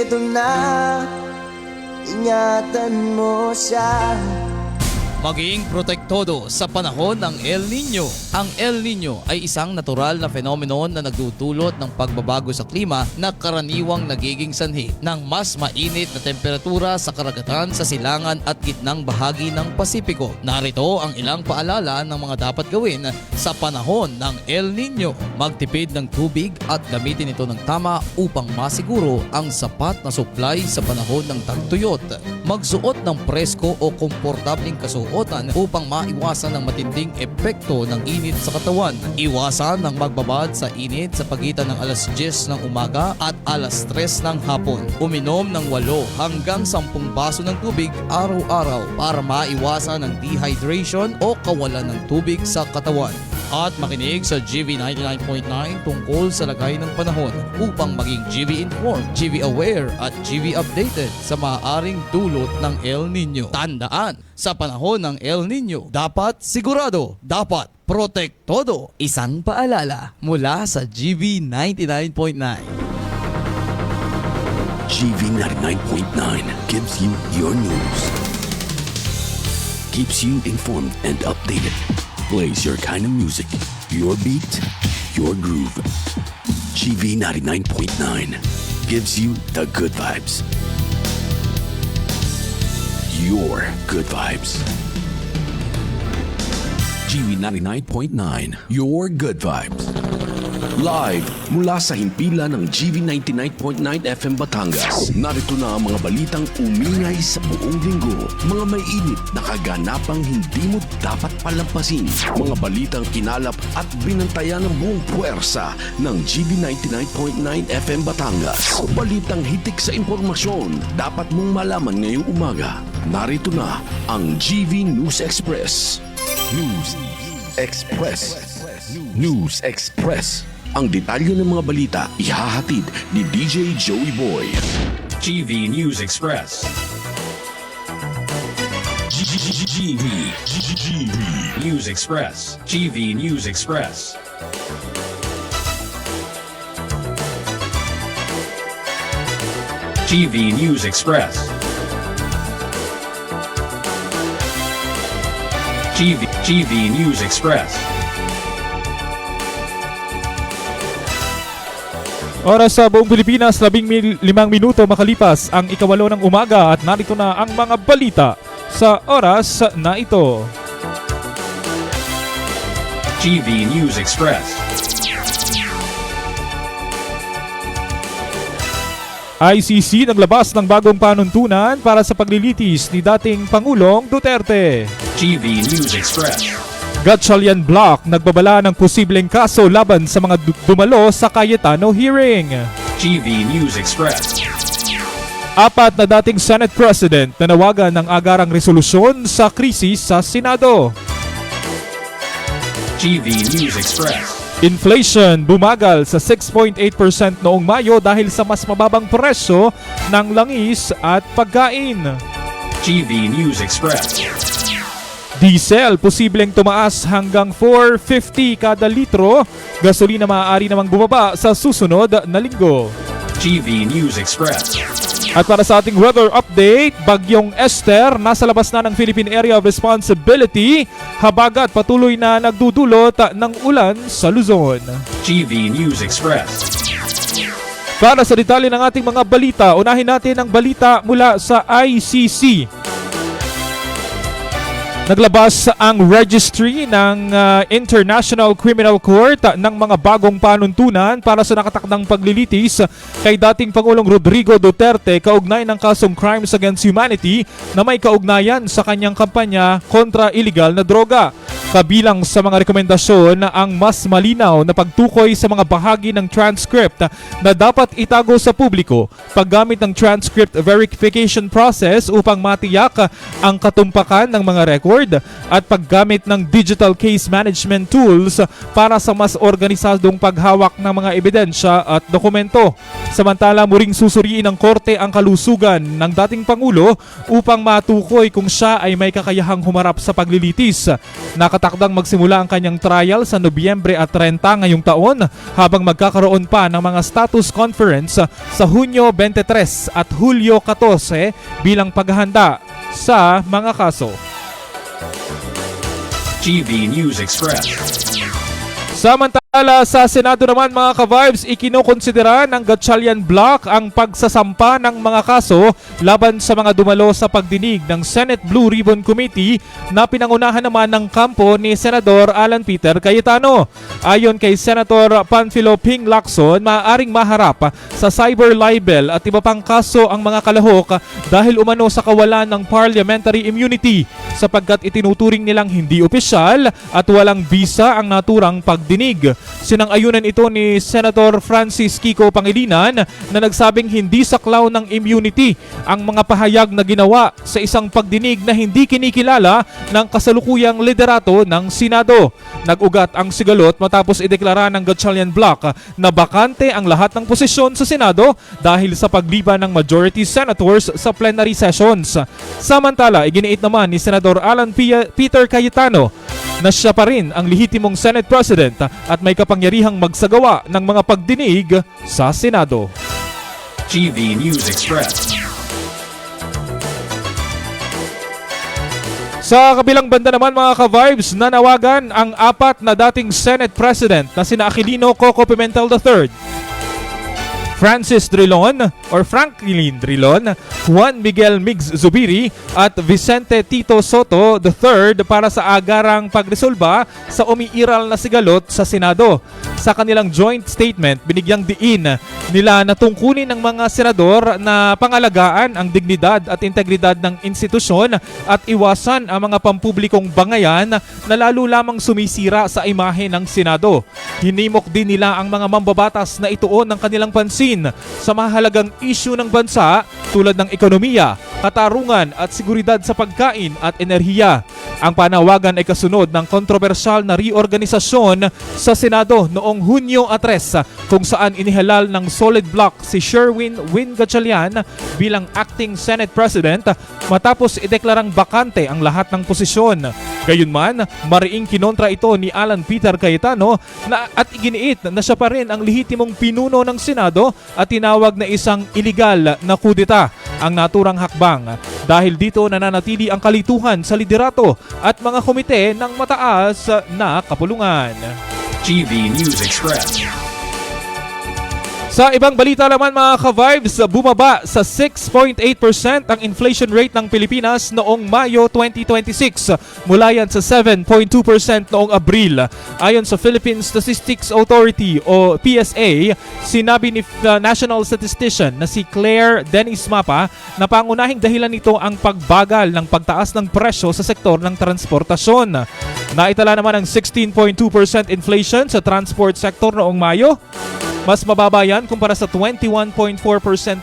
Ito na, ingatan mo siya. Maging protektodo sa panahon ng El Nino. Ang El Nino ay isang natural na phenomenon na nagdudulot ng pagbabago sa klima na karaniwang nagiging sanhi ng mas mainit na temperatura sa karagatan, sa silangan at gitnang bahagi ng Pasipiko. Narito ang ilang paalala ng mga dapat gawin sa panahon ng El Nino. Magtipid ng tubig at gamitin ito ng tama upang masiguro ang sapat na supply sa panahon ng tagtuyot. Magsuot ng presko o komportabling kasuot upang maiwasan ng matinding epekto ng init sa katawan. Iwasan ng magbabad sa init sa pagitan ng alas 10 ng umaga at alas 3 ng hapon. Uminom ng 8 hanggang 10 baso ng tubig araw-araw para maiwasan ng dehydration o kawalan ng tubig sa katawan. At makinig sa GV 99.9 tungkol sa lagay ng panahon upang maging GV informed, GV aware at GV updated sa maaaring dulot ng El Nino. Tandaan, sa panahon ng El Nino, dapat sigurado, dapat protektodo. Isang paalala mula sa GV 99.9. GV 99.9 gives you your news, keeps you informed and updated, plays your kind of music, your beat, your groove. GV 99.9 gives you the good vibes. Your good vibes. GV 99.9, your good vibes. Live mula sa himpilan ng GV 99.9 FM Batangas. Narito na ang mga balitang umingay sa buong linggo. Mga may init na kaganapang hindi mo dapat palampasin. Mga balitang kinalap at binantayan ng buong puwersa ng GV 99.9 FM Batangas. Balitang hitik sa impormasyon dapat mong malaman ngayong umaga. Narito na ang GV News Express. News Express. News Express. Ang detalye ng mga balita ihahatid ni DJ Joey Boy. GV News Express. GV News Express. GV News Express. GV News Express. GV News Express. Oras sa buong Pilipinas, 15 minuto makalipas ang 8 ng umaga at narito na ang mga balita sa oras na ito. GV News Express. ICC naglabas ng bagong panuntunan para sa paglilitis ni dating Pangulong Duterte. GV News Express. Gatchalian Block nagbabala ng posibleng kaso laban sa mga dumalo sa Cayetano hearing. GV News Express. 4 na dating Senate President nanawagan ng agarang resolusyon sa krisis sa Senado. GV News Express. Inflation bumagal sa 6.8% noong Mayo dahil sa mas mababang presyo ng langis at pagkain. GV News Express. Diesel posibleng tumaas hanggang 4.50 kada litro. Gasolina maaari namang bumaba sa susunod na linggo. GV News Express. At para sa ating weather update, Bagyong Esther nasa labas na ng Philippine Area of Responsibility. Habagat patuloy na nagdudulot ng ulan sa Luzon. GV News Express. Para sa detalye ng ating mga balita, unahin natin ang balita mula sa ICC. Naglabas ang registry ng International Criminal Court ng mga bagong panuntunan para sa nakatakdang paglilitis kay dating Pangulong Rodrigo Duterte kaugnay ng kasong Crimes Against Humanity na may kaugnayan sa kanyang kampanya kontra iligal na droga. Kabilang sa mga rekomendasyon ang mas malinaw na pagtukoy sa mga bahagi ng transcript na dapat itago sa publiko, paggamit ng transcript verification process upang matiyak ang katumpakan ng mga record at paggamit ng digital case management tools para sa mas organisadong paghawak ng mga ebidensya at dokumento. Samantala, muling susuriin ng korte ang kalusugan ng dating Pangulo upang matukoy kung siya ay may kakayahang humarap sa paglilitis. Nakatayo Nakatakdang magsimula ang kanyang trial sa Nobyembre at 30 ngayong taon habang magkakaroon pa ng mga status conference sa Hunyo 23 at Hulyo 14 bilang paghahanda sa mga kaso. GV News Express. Samantala sa Senado naman mga ka-vibes, ikinukonsidera ng Gatchalian Bloc ang pagsasampa ng mga kaso laban sa mga dumalo sa pagdinig ng Senate Blue Ribbon Committee na pinangunahan naman ng kampo ni Senador Alan Peter Cayetano. Ayon kay Senator Panfilo Ping Lacson, maaaring maharap sa cyber libel at iba pang kaso ang mga kalahok dahil umano sa kawalan ng parliamentary immunity sapagkat itinuturing nilang hindi opisyal at walang visa ang naturang pagdinig. Sinang-ayunan ito ni Senator Francis Kiko Pangilinan na nagsabing hindi saklaw ng immunity ang mga pahayag na ginawa sa isang pagdinig na hindi kinikilala ng kasalukuyang liderato ng Senado. Nag-ugat ang sigalot matapos ideklara ng Gatchalian Bloc na bakante ang lahat ng posisyon sa Senado dahil sa pagliban ng majority senators sa plenary sessions. Samantala, iginiit naman ni Senador Alan Peter Cayetano na siya pa rin ang lehitimong Senate President at may kapangyarihang magsagawa ng mga pagdinig sa Senado. GV News Express. Sa kabilang banda naman mga ka-vibes, nanawagan ang apat na dating Senate President na sina Aquilino Coco Pimentel III, Francis Drilon or Franklin Drilon, Juan Miguel Migs Zubiri at Vicente Tito Soto III para sa agarang pagresolba sa umiiral na sigalot sa Senado. Sa kanilang joint statement, binigyang diin nila na tungkulin ng mga senador na pangalagaan ang dignidad at integridad ng institusyon at iwasan ang mga pampublikong bangayan na lalo lamang sumisira sa imahe ng Senado. Hinimok din nila ang mga mambabatas na ituon ng kanilang pansin sa mahalagang isyu ng bansa tulad ng ekonomiya, katarungan at seguridad sa pagkain at enerhiya. Ang panawagan ay kasunod ng kontrobersyal na reorganisasyon sa Senado noong Hunyo 3 kung saan inihalal ng solid block si Sherwin Win Gatchalian bilang acting Senate President matapos ideklarang bakante ang lahat ng posisyon. Gayunman, mariing kinontra ito ni Alan Peter Cayetano at iginiit na siya pa rin ang lehitimong pinuno ng Senado at tinawag na isang iligal na kudeta ang naturang hakbang. Dahil dito nananatili ang kalituhan sa liderato at mga komite ng mataas na kapulungan. GV News Express. Sa ibang balita naman mga ka-vibes, bumaba sa 6.8% ang inflation rate ng Pilipinas noong Mayo 2026 mula yan sa 7.2% noong Abril. Ayon sa Philippine Statistics Authority o PSA, sinabi ni National Statistician na si Claire Dennis Mapa na pangunahing dahilan nito ang pagbagal ng pagtaas ng presyo sa sektor ng transportasyon. Naitala naman ang 16.2% inflation sa transport sector noong Mayo. Mas mababa yan kumpara sa 21.4%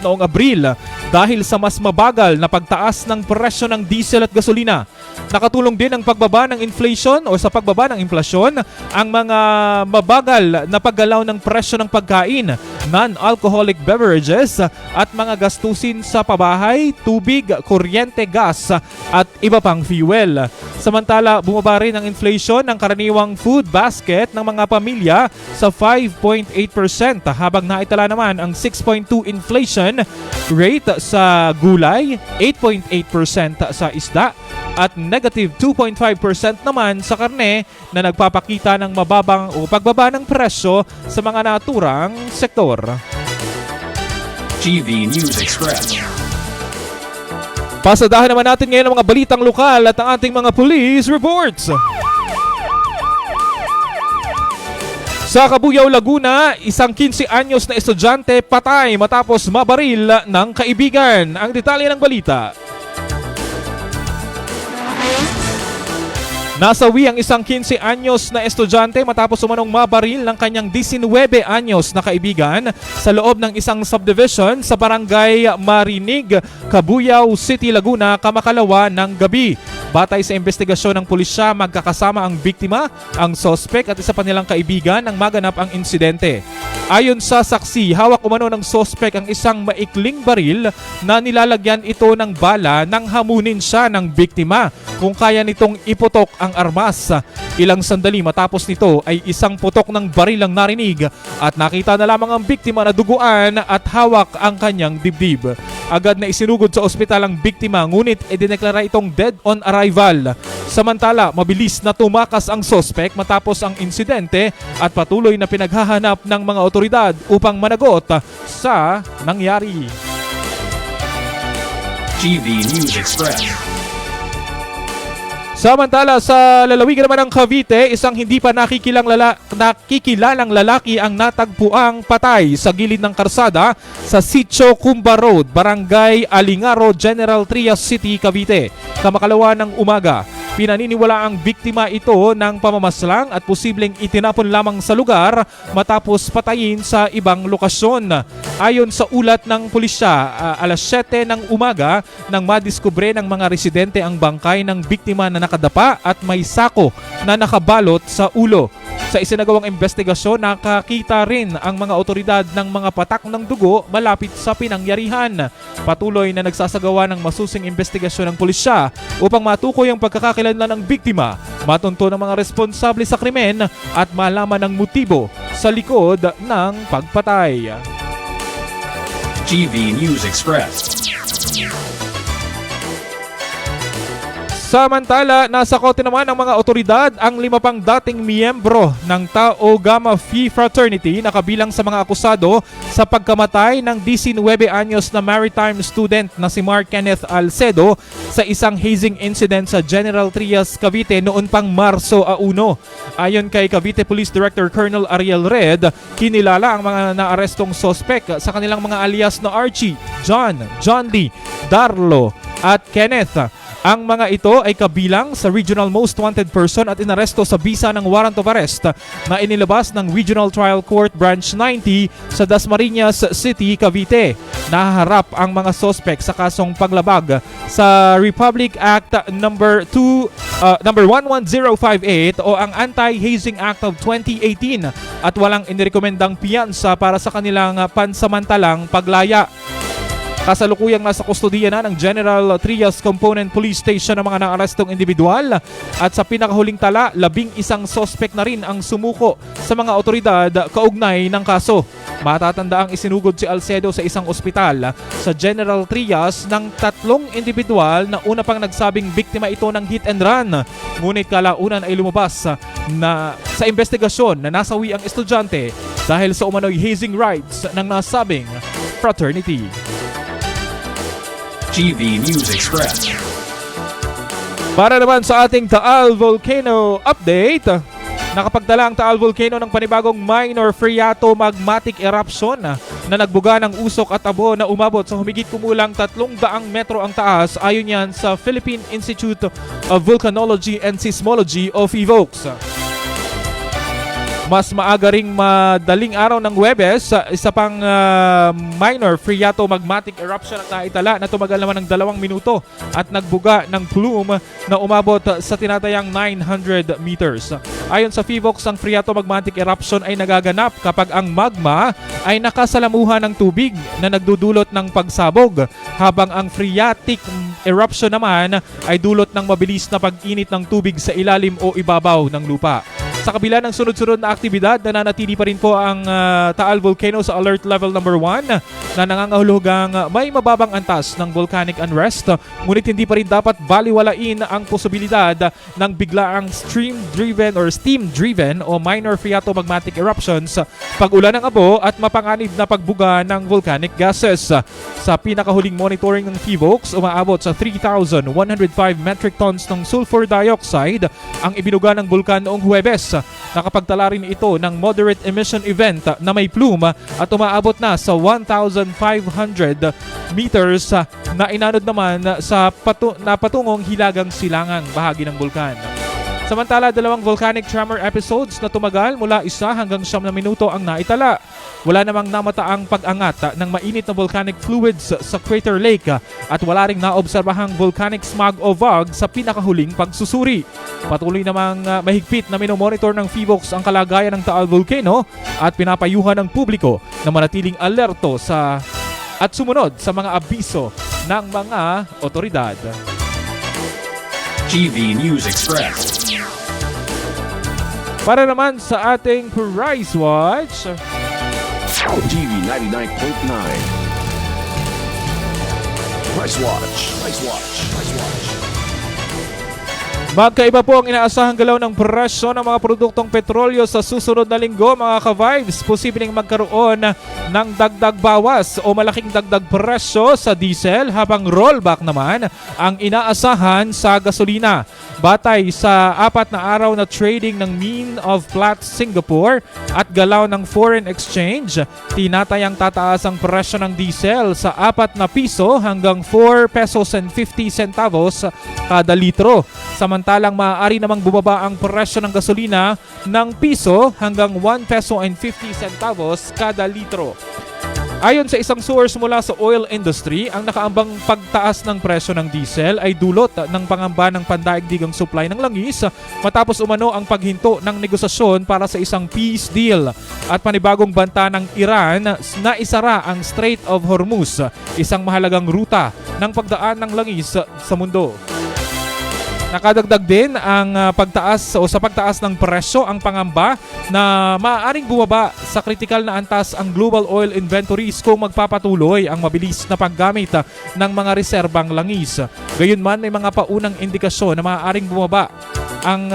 noong Abril dahil sa mas mabagal na pagtaas ng presyo ng diesel at gasolina. Nakatulong din ang pagbaba ng inflation o sa pagbaba ng inflasyon ang mga mabagal na paggalaw ng presyo ng pagkain, non-alcoholic beverages at mga gastusin sa pabahay, tubig, kuryente, gas at iba pang fuel. Samantala, bumaba rin ang inflation ng karaniwang food basket ng mga pamilya sa 5.8% habang naitala naman ang 6.2 inflation rate sa gulay, 8.8% sa isda at negative 2.5% naman sa karne na nagpapakita ng mababang o pagbaba ng presyo sa mga naturang sektor. GV News Express. Pasadahan naman natin ngayon ang mga balitang lokal at ang ating mga police reports. Sa Cabuyao, Laguna, isang 15 anyos na estudyante patay matapos mabaril ng kaibigan. Ang detalye ng balita. Nasawi ang isang 15 anyos na estudyante matapos umanong mabaril ng kanyang 19 anyos na kaibigan sa loob ng isang subdivision sa barangay Marinig, Cabuyao City, Laguna, kamakalawa ng gabi. Batay sa investigasyon ng pulisya, magkakasama ang biktima, ang sospek at isa pa nilang kaibigan nang maganap ang insidente. Ayon sa saksi, hawak umano ng sospek ang isang maikling baril na nilalagyan ito ng bala nang hamunin siya ng biktima kung kaya nitong iputok ang ng armas. Ilang sandali matapos nito ay isang putok ng baril ang narinig at nakita na lamang ang biktima na duguan at hawak ang kanyang dibdib. Agad na isinugod sa ospital ang biktima ngunit idineklara itong dead on arrival. Samantala, mabilis na tumakas ang sospek matapos ang insidente at patuloy na pinaghahanap ng mga otoridad upang managot sa nangyari. GV News Express. Samantala sa lalawigan naman ng Cavite, isang hindi pa nakikilalang lalaki ang natagpuang patay sa gilid ng karsada sa Sitio Cumba Road, Barangay Alingaro, General Trias City, Cavite. Kamakalawa ng umaga, pinaniniwala ang biktima ito ng pamamaslang at posibleng itinapon lamang sa lugar matapos patayin sa ibang lokasyon. Ayon sa ulat ng pulisya, alas 7 ng umaga nang madiskubre ng mga residente ang bangkay ng biktima na nakadapa at may sako na nakabalot sa ulo. Sa isinagawang investigasyon, nakakita rin ang mga otoridad ng mga patak ng dugo malapit sa pinangyarihan. Patuloy na nagsasagawa ng masusing investigasyon ng pulisya upang matukoy ang pagkakakilanlan ng biktima, matunto ng mga responsable sa krimen at malaman ang motibo sa likod ng pagpatay. GV News Express. Samantala, nasa kote naman ng mga otoridad ang 5 pang dating miyembro ng Tau Gamma Phi Fraternity na kabilang sa mga akusado sa pagkamatay ng 19 anyos na maritime student na si Mark Kenneth Alcedo sa isang hazing incident sa General Trias, Cavite noon pang Marso 1. Ayon kay Cavite Police Director Colonel Ariel Red, kinilala ang mga naarestong sospek sa kanilang mga alias na Archie, John D, Darlo at Kenneth. Ang mga ito ay kabilang sa Regional Most Wanted Person at inaresto sa bisa ng Warrant of Arrest na inilabas ng Regional Trial Court Branch 90 sa Dasmariñas City, Cavite. Nahaharap ang mga sospek sa kasong paglabag sa Republic Act number 11058 o ang Anti-Hazing Act of 2018 at walang inirekomendang piyansa para sa kanilang pansamantalang paglaya. Kasalukuyang nasa kustodiya na ng General Trias Component Police Station ang mga naarestong individual at sa pinakahuling tala, 11 sospek na rin ang sumuko sa mga otoridad kaugnay ng kaso. Matatanda ang isinugod si Alcedo sa isang ospital sa General Trias ng 3 individual na una pang nagsabing biktima ito ng hit and run. Ngunit kalaunan ay lumabas na sa investigasyon na nasawi ang estudyante dahil sa umano'y hazing rights ng nasabing fraternity. GV News Express. Para naman sa ating Taal Volcano update, nakapagdala ang Taal Volcano ng panibagong minor phreatomagmatic eruption na nagbuga ng usok at abo na umabot sa humigit kumulang 300 metro ang taas ayon yan sa Philippine Institute of Volcanology and Seismology o PHIVOLCS. Mas maaga ring madaling araw ng Huwebes, isa pang minor phreatomagmatic eruption ang naitala na tumagal naman ng 2 minuto at nagbuga ng plume na umabot sa tinatayang 900 meters. Ayon sa PHIVOLCS, ang phreatomagmatic eruption ay nagaganap kapag ang magma ay nakasalamuhan ng tubig na nagdudulot ng pagsabog, habang ang phreatic eruption naman ay dulot ng mabilis na pag-init ng tubig sa ilalim o ibabaw ng lupa. Sa kabila ng sunod-sunod na aktibidad, nananatili pa rin po ang Taal Volcano sa alert level number 1 na nangangahulugang may mababang antas ng volcanic unrest, ngunit hindi pa rin dapat baliwalain ang posibilidad ng biglaang steam-driven o minor phreatomagmatic eruptions, pag-ulan ng abo at mapanganib na pagbuga ng volcanic gases. Sa pinakahuling monitoring ng PHIVOLCS, umaabot sa 3,105 metric tons ng sulfur dioxide ang ibinuga ng bulkan noong Huwebes. Nakapagtala rin ito ng moderate emission event na may plume at umaabot na sa 1,500 meters na inanod naman sa patungong hilagang silangang bahagi ng bulkan. Samantala, 2 volcanic tremor episodes na tumagal mula 1 hanggang 9 na minuto ang naitala. Wala namang namataang pag-angat ng mainit na volcanic fluids sa Crater Lake at wala ring naobserbahang volcanic smog o fog sa pinakahuling pagsusuri. Patuloy namang mahigpit na minomonitor ng PHIVOLCS ang kalagayan ng Taal Volcano at pinapayuhan ng publiko na manatiling alerto at sumunod sa mga abiso ng mga otoridad. GV News Express. Para naman sa ating Price Watch, TV 99.9. Price Watch. Price Watch. Price Watch. magkaiba po ang inaasahang galaw ng presyo ng mga produktong petrolyo sa susunod na linggo mga ka-vibes. Posibleng magkaroon ng dagdag bawas o malaking dagdag presyo sa diesel habang rollback naman ang inaasahan sa gasolina. Batay sa 4 na araw na trading ng Mean of Platts Singapore at galaw ng foreign exchange, tinatayang tataas ang presyo ng diesel sa 4 na piso hanggang 4 pesos and 50 centavos kada litro. Samantalang maaari namang bumaba ang presyo ng gasolina ng piso hanggang 1 peso and 50 centavos kada litro. Ayon sa isang source mula sa oil industry, ang nakaambang pagtaas ng presyo ng diesel ay dulot ng pangamba ng pandaigdigang supply ng langis matapos umano ang paghinto ng negosasyon para sa isang peace deal at panibagong banta ng Iran na isara ang Strait of Hormuz, isang mahalagang ruta ng pagdaan ng langis sa mundo. Nakadagdag din ang pagtaas o sa pagtaas ng presyo ang pangamba na maaaring bumaba sa kritikal na antas ang global oil inventories kung magpapatuloy ang mabilis na paggamit ng mga reserbang langis. Gayunman, may mga paunang indikasyon na maaaring bumaba ang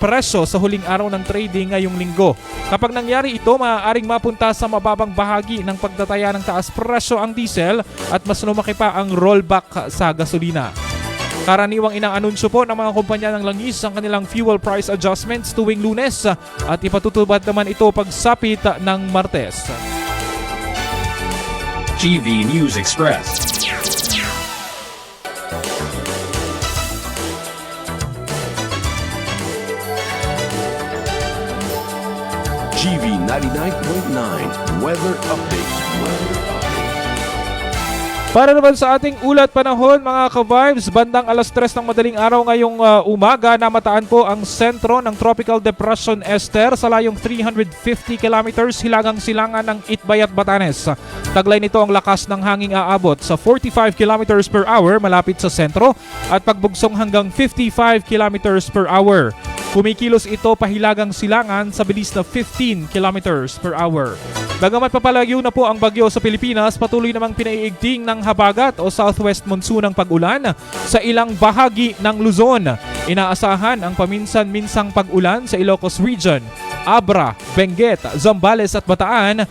presyo sa huling araw ng trading ngayong linggo. Kapag nangyari ito, maaaring mapunta sa mababang bahagi ng pagtataya ng taas presyo ang diesel at mas lumaki pa ang rollback sa gasolina. Karaniwang inaanunsyo po ng mga kumpanya ng langis ang kanilang fuel price adjustments tuwing Lunes at ipatutupad naman ito pagsapit ng Martes. GV News Express. GV 99.9 Weather Update. Weather Update. Para naman sa ating ulat panahon mga ka-vibes, bandang alas 3 ng madaling araw ngayong umaga, namataan po ang sentro ng Tropical Depression Esther sa layong 350 kilometers hilagang silangan ng Itbayat, Batanes. Taglay nito ang lakas ng hanging aabot sa 45 kilometers per hour malapit sa sentro at pagbugsong hanggang 55 kilometers per hour. Kumikilos ito pahilagang silangan sa bilis na 15 kilometers per hour. Bagamat papalayo na po ang bagyo sa Pilipinas, patuloy namang pinaiigting ng habagat o southwest monsoon ang pag-ulan sa ilang bahagi ng Luzon. Inaasahan ang paminsan-minsang pag-ulan sa Ilocos Region, Abra, Benguet, Zambales at Bataan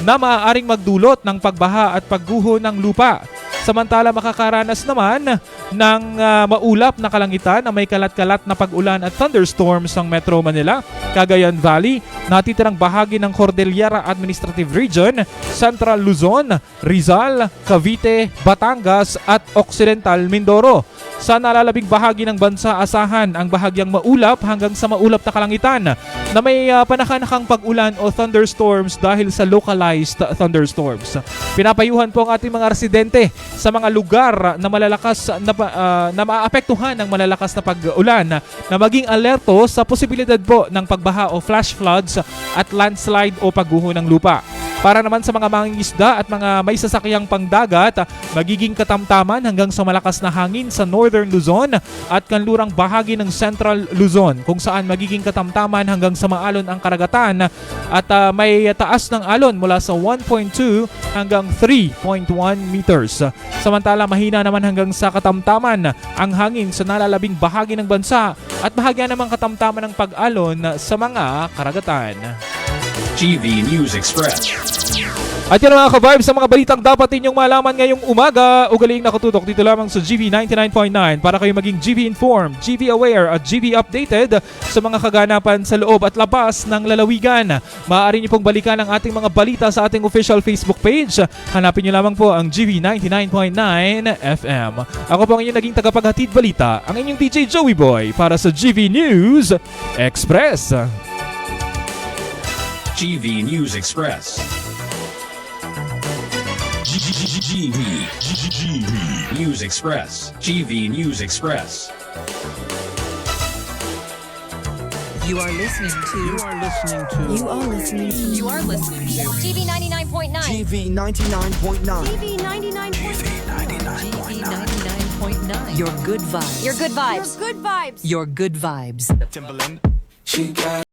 na maaaring magdulot ng pagbaha at pagguho ng lupa. Samantala makakaranas naman ng maulap na kalangitan na may kalat-kalat na pag-ulan at thunderstorms ng Metro Manila, Cagayan Valley, natitirang bahagi ng Cordillera Administrative Region, Central Luzon, Rizal, Cavite, Batangas at Occidental Mindoro. Sa nalalabing bahagi ng bansa, asahan ang bahagyang maulap hanggang sa maulap na kalangitan na may panakanakang pag-ulan o thunderstorms dahil sa localized thunderstorms. Pinapayuhan po ang ating mga residente sa mga lugar na malalakas na maapektuhan ng malalakas na pag-ulan na maging alerto sa posibilidad po ng pagbaha o flash floods at landslide o pagguho ng lupa. Para naman sa mga mangingisda at mga may sasakyang pangdagat, magiging katamtaman hanggang sa malakas na hangin sa Northern Luzon at kanlurang bahagi ng Central Luzon kung saan magiging katamtaman hanggang sa maalon ang karagatan at may taas ng alon mula sa 1.2 hanggang 3.1 meters. Samantala mahina naman hanggang sa katamtaman ang hangin sa nalalabing bahagi ng bansa at bahagya namang katamtaman ng pag-alon sa mga karagatan. GV News Express. At yan mga ka-vibes sa mga balitang dapat ninyong malaman ngayong umaga. Ugaling nakatutok dito lamang sa GV 99.9 para kayo maging GV informed, GV aware at GV updated sa mga kaganapan sa loob at labas ng lalawigan. Maaari niyo pong balikan ang ating mga balita sa ating official Facebook page. Hanapin niyo lamang po ang GV 99.9 FM. Ako po ang inyong naging tagapaghatid balita, ang inyong DJ Joey Boy para sa GV News Express. GV News Express. GV News Express. GV News Express. You are listening to GV 99.9. GV 99.9. GV 99.9. Your Good Vibes. Your good vibes. Your Good Vibes. She got